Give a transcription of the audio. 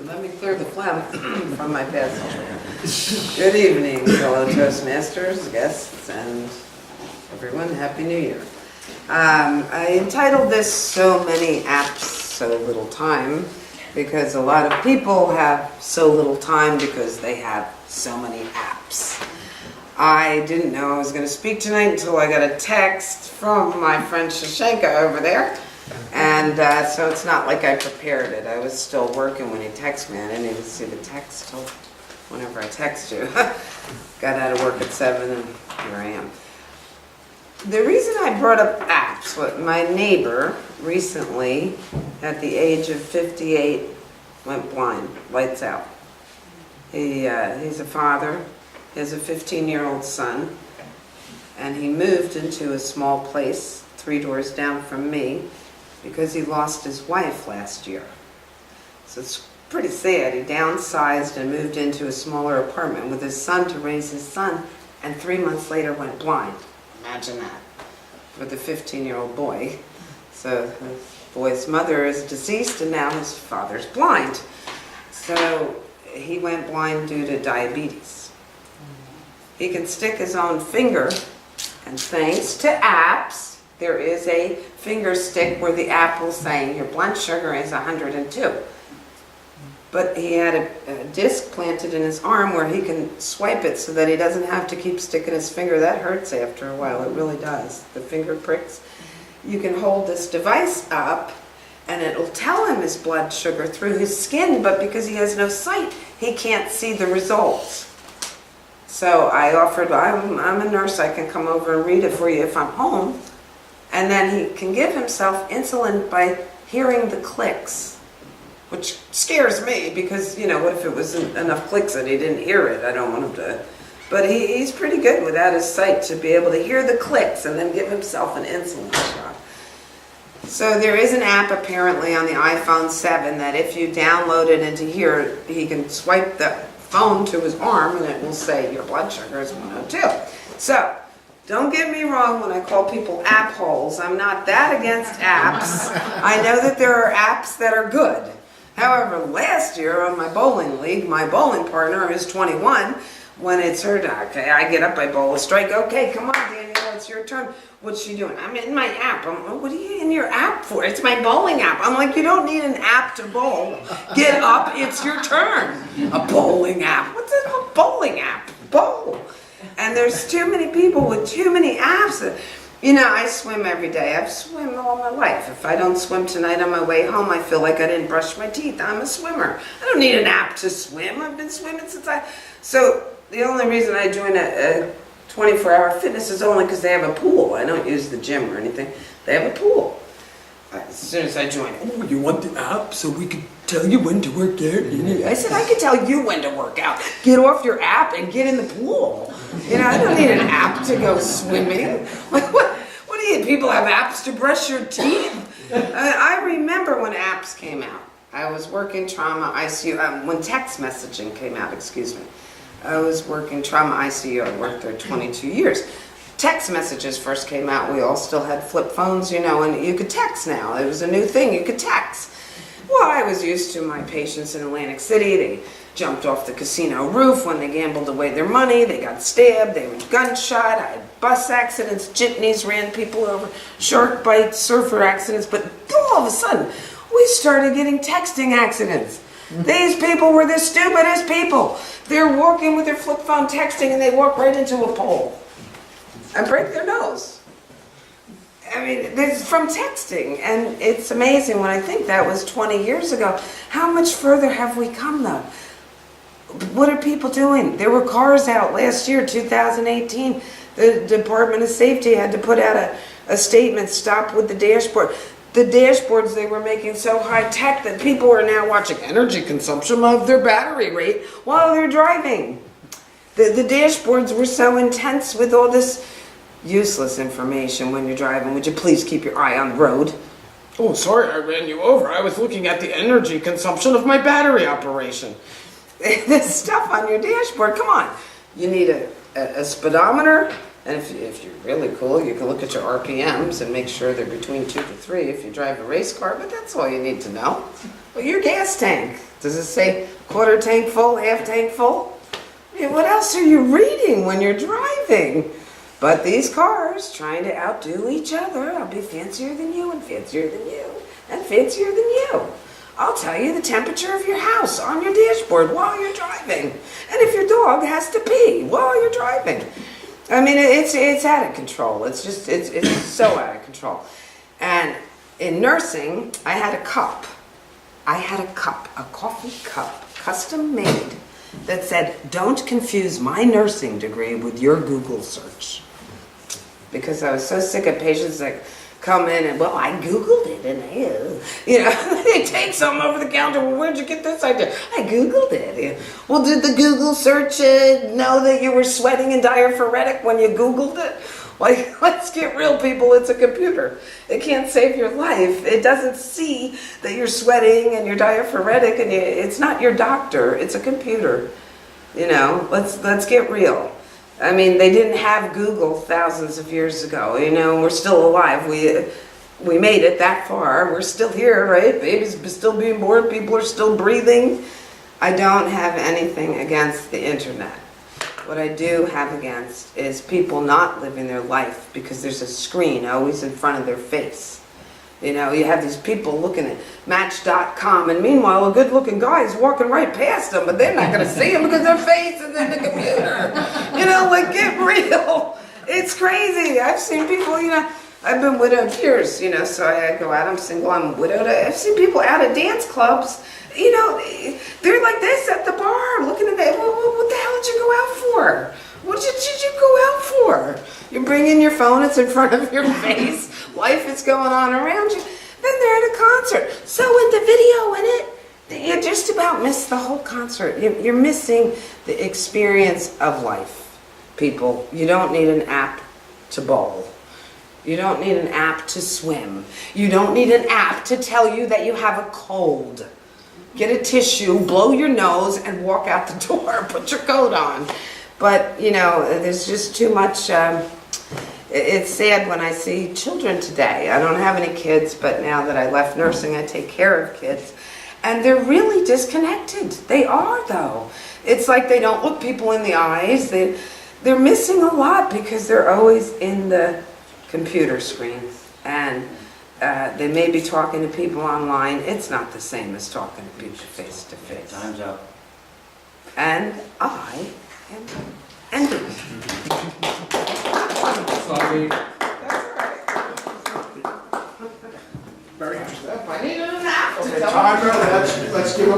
Let me clear the phlegm from my passage. Good evening, fellow Toastmasters, guests, and everyone. Happy New Year. I entitled this "So Many Apps, So Little Time" because a lot of people have so little time because they have so many apps. I didn't know I was going to speak tonight until I got a text from my friend Shashenka over there. And so it's not like I prepared it. I was still working when he texted me. I didn't even see the text till whenever I text you. Got out of work at 7 and here I am. The reason I brought up apps, my neighbor recently, at the age of 58, went blind, lights out. He's a father, he has a 15-year-old son, and he moved into a small place 3 doors down from me because he lost his wife last year. So it's pretty sad. He downsized and moved into a smaller apartment with his son to raise his son, and 3 months later went blind. Imagine that, with a 15-year-old boy. So the boy's mother is deceased and now his father's blind. So he went blind due to diabetes. He can stick his own finger, and thanks to apps, there is a finger stick where the app will say your blood sugar is 102. But he had a disc planted in his arm where he can swipe it so that he doesn't have to keep sticking his finger. That hurts after a while, it really does. The finger pricks. You can hold this device up and it'll tell him his blood sugar through his skin, but because he has no sight, he can't see the results. So I offered, I'm a nurse, I can come over and read it for you if I'm home. And then he can give himself insulin by hearing the clicks, which scares me because, you know, what if it wasn't enough clicks and he didn't hear it? I don't want him to. But he's pretty good without his sight to be able to hear the clicks and then give himself an insulin shot. So there is an app apparently on the iPhone 7 that if you download it into here, he can swipe the phone to his arm and it will say your blood sugar is 102. So don't get me wrong when I call people app holes. I'm not that against apps. I know that there are apps that are good. However, last year on my bowling league, my bowling partner is 21. When it's her turn, okay, I get up, I bowl a strike. Okay, come on, Danielle, it's your turn. What's she doing? I'm in my app. What are you in your app for? It's my bowling app. I'm like, you don't need an app to bowl. Get up, it's your turn. A bowling app. What's a bowling app? Bowl. And there's too many people with too many apps. You know, I swim every day. I've swum all my life. If I don't swim tonight on my way home, I feel like I didn't brush my teeth. I'm a swimmer. I don't need an app to swim. I've been swimming since So the only reason I join a 24-hour fitness is only because they have a pool. I don't use the gym or anything. They have a pool. As soon as I join, oh, you want the app so we can tell you when to work out? I said, I can tell you when to work out. Get off your app and get in the pool. You know, I don't need an app to go swimming. Like, what do you, people have apps to brush your teeth? I remember when apps came out. I was working trauma ICU, when text messaging came out, excuse me. I was working trauma ICU. I worked there 22 years. Text messages first came out. We all still had flip phones, you know, and you could text now. It was a new thing. You could text. Well, I was used to my patients in Atlantic City. They jumped off the casino roof when they gambled away their money. They got stabbed. They were gunshot. I had bus accidents. Jitneys ran people over. Shark bites, surfer accidents. But all of a sudden, we started getting texting accidents. These people were the stupidest people. They're walking with their flip phone texting and they walk right into a pole and break their nose. I mean, it's from texting, and it's amazing when I think that was 20 years ago. How much further have we come, though? What are people doing? There were cars out last year, 2018. The Department of Safety had to put out a statement, stop with the dashboard. The dashboards they were making so high-tech that people are now watching energy consumption of their battery rate while they're driving. The dashboards were so intense with all this useless information when you're driving. Would you please keep your eye on the road? Oh, sorry, I ran you over. I was looking at the energy consumption of my battery operation. This stuff on your dashboard, come on. You need a speedometer, and if you're really cool, you can look at your RPMs and make sure they're between 2 to 3 if you drive a race car, but that's all you need to know. Well, your gas tank. Does it say quarter tank full, half tank full? I mean, what else are you reading when you're driving? But these cars trying to outdo each other. I'll be fancier than you and fancier than you and fancier than you. I'll tell you the temperature of your house on your dashboard while you're driving. And if your dog has to pee while you're driving. I mean, it's out of control. It's so out of control. And in nursing, I had a cup. A coffee cup, custom made, that said, "Don't confuse my nursing degree with your Google search." Because I was so sick of patients that come in and, well, I Googled it and they take something over the counter. Well, where'd you get this idea? I Googled it. Well, did the Google search know that you were sweating and diaphoretic when you Googled it? Like, let's get real, people. It's a computer. It can't save your life. It doesn't see that you're sweating and you're diaphoretic, and it's not your doctor. It's a computer. Let's get real. I mean, they didn't have Google thousands of years ago, and we're still alive. We made it that far. We're still here, right? Babies are still being born. People are still breathing. I don't have anything against the internet. What I do have against is people not living their life because there's a screen always in front of their face. You have these people looking at Match.com, and meanwhile a good-looking guy is walking right past them, but they're not going to see him because their face is in the computer. Like, get real. It's crazy. I've seen people, I've been widowed years, so I go out, I'm single, I'm widowed. I've seen people out at dance clubs, they're like this at the bar, looking at that. What the hell did you go out for? What did you go out for? You bring in your phone, it's in front of your face, life is going on around you. Then they're at a concert. So with the video in it, you just about miss the whole concert. You're missing the experience of life, people. You don't need an app to bowl. You don't need an app to swim. You don't need an app to tell you that you have a cold. Get a tissue, blow your nose, and walk out the door. Put your coat on. But, there's just too much. It's sad when I see children today. I don't have any kids, but now that I left nursing, I take care of kids. And they're really disconnected. They are, though. It's like they don't look people in the eyes. They're missing a lot because they're always in the computer screens. And they may be talking to people online. It's not the same as talking to people face to face. Time's up. And I am ending. Sorry. That's all right. Very interesting. I needed an app to Okay, tell timer. Let's give a